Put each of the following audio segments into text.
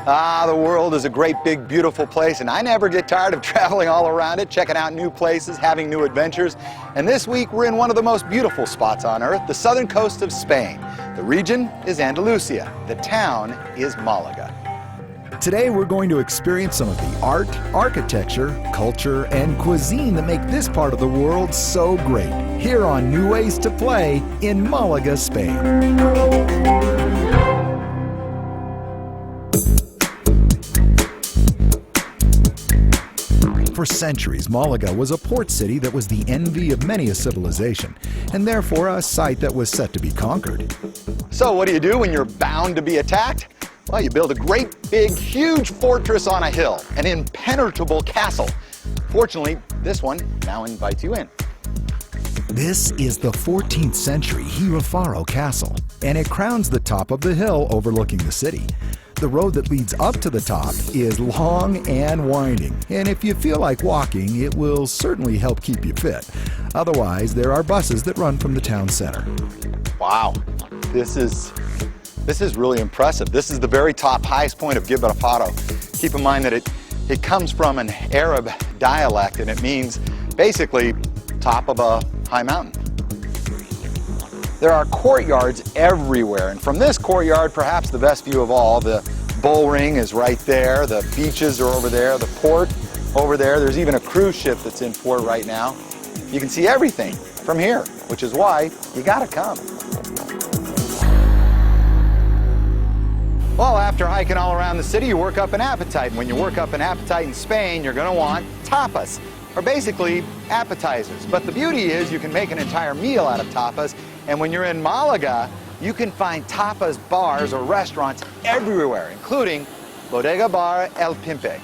Ah, the world is a great, big, beautiful place, and I never get tired of traveling all around it, checking out new places, having new adventures. And this week, we're in one of the most beautiful spots on Earth, the southern coast of Spain. The region is Andalusia. The town is Malaga. Today, we're going to experience some of the art, architecture, culture, and cuisine that make this part of the world so great. Here on New Ways to Play in Malaga, Spain. For centuries, Malaga was a port city that was the envy of many a civilization, and therefore a site that was set to be conquered. So what do you do when you're bound to be attacked? Well, you build a great, big, huge fortress on a hill, an impenetrable castle. Fortunately, this one now invites you in. This is the 14th century Girofaro Castle, and it crowns the top of the hill overlooking the city. The road that leads up to the top is long and winding, and if you feel like walking, it will certainly help keep you fit. Otherwise, there are buses that run from the town center. Wow, this is really impressive. This is the very top, highest point of Gibraltar. Keep in mind that it comes from an Arab dialect, and it means basically top of a high mountain. There are courtyards everywhere, and from this courtyard, perhaps the best view of all, the bull ring is right there, the beaches are over there, the port over there. There's even a cruise ship that's in port right now. You can see everything from here, which is why you gotta come. Well, after hiking all around the city, you work up an appetite. And when you work up an appetite in Spain, you're gonna want tapas, or basically appetizers. But the beauty is you can make an entire meal out of tapas. And when you're in Malaga, you can find tapas bars or restaurants everywhere, including Bodega Bar El Pimpe.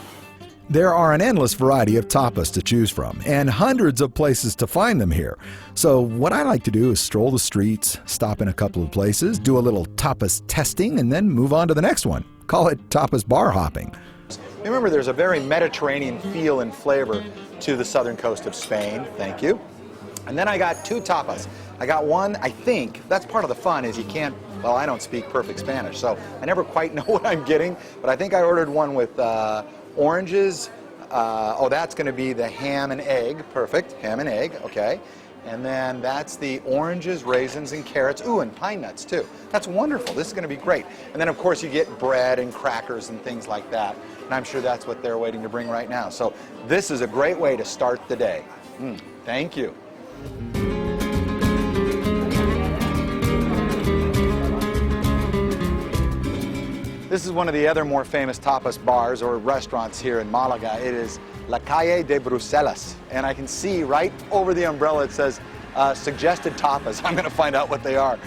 There are an endless variety of tapas to choose from, and hundreds of places to find them here. So what I like to do is stroll the streets, stop in a couple of places, do a little tapas testing, and then move on to the next one. Call it tapas bar hopping. Remember, there's a very Mediterranean feel and flavor to the southern coast of Spain. Thank you. And then I got two tapas. I got one, I think, that's part of the fun, is you can't, well, I don't speak perfect Spanish, so I never quite know what I'm getting, but I think I ordered one with oranges. Oh, that's going to be the ham and egg. Perfect, ham and egg, okay. And then that's the oranges, raisins, and carrots. Ooh, and pine nuts, too. That's wonderful. This is going to be great. And then, of course, you get bread and crackers and things like that. And I'm sure that's what they're waiting to bring right now. So this is a great way to start the day. Thank you. This is one of the other more famous tapas bars or restaurants here in Malaga. It is La Calle de Bruselas. And I can see right over the umbrella it says suggested tapas. I'm going to find out what they are.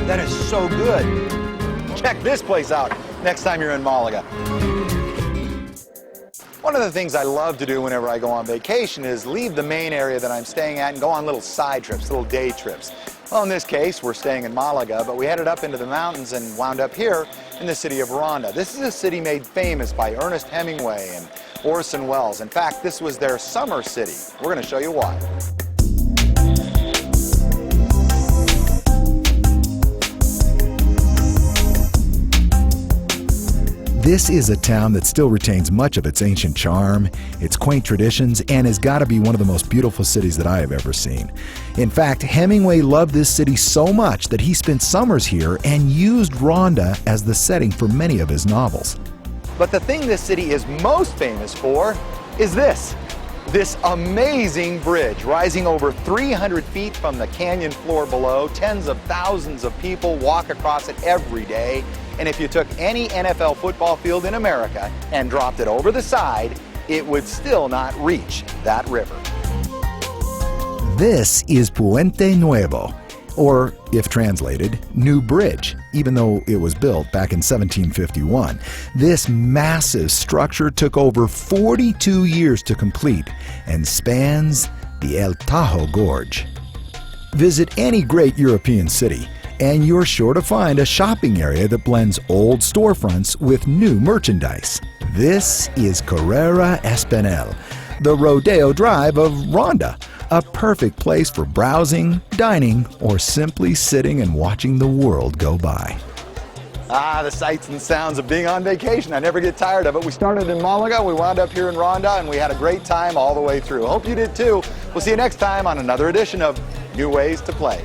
That is so good. Check this place out next time you're in Malaga. One of the things I love to do whenever I go on vacation is leave the main area that I'm staying at and go on little side trips, little day trips. Well, in this case, we're staying in Malaga, but we headed up into the mountains and wound up here in the city of Ronda. This is a city made famous by Ernest Hemingway and Orson Welles. In fact, this was their summer city. We're going to show you why. This is a town that still retains much of its ancient charm, its quaint traditions, and has got to be one of the most beautiful cities that I have ever seen. In fact, Hemingway loved this city so much that he spent summers here and used Ronda as the setting for many of his novels. But the thing this city is most famous for is this amazing bridge rising over 300 feet from the canyon floor below. Tens of thousands of people walk across it every day. And if you took any NFL football field in America and dropped it over the side, it would still not reach that river. This is Puente Nuevo, or, if translated, New Bridge, even though it was built back in 1751. This massive structure took over 42 years to complete and spans the El Tajo Gorge. Visit any great European city, and you're sure to find a shopping area that blends old storefronts with new merchandise. This is Carrera Espinel, the Rodeo Drive of Ronda, A perfect place for browsing, dining, or simply sitting and watching the world go by. The sights and sounds of being on vacation. I never get tired of it. We started in Malaga, we wound up here in Ronda, and we had a great time all the way through. Hope you did too. We'll see you next time on another edition of New Ways to Play.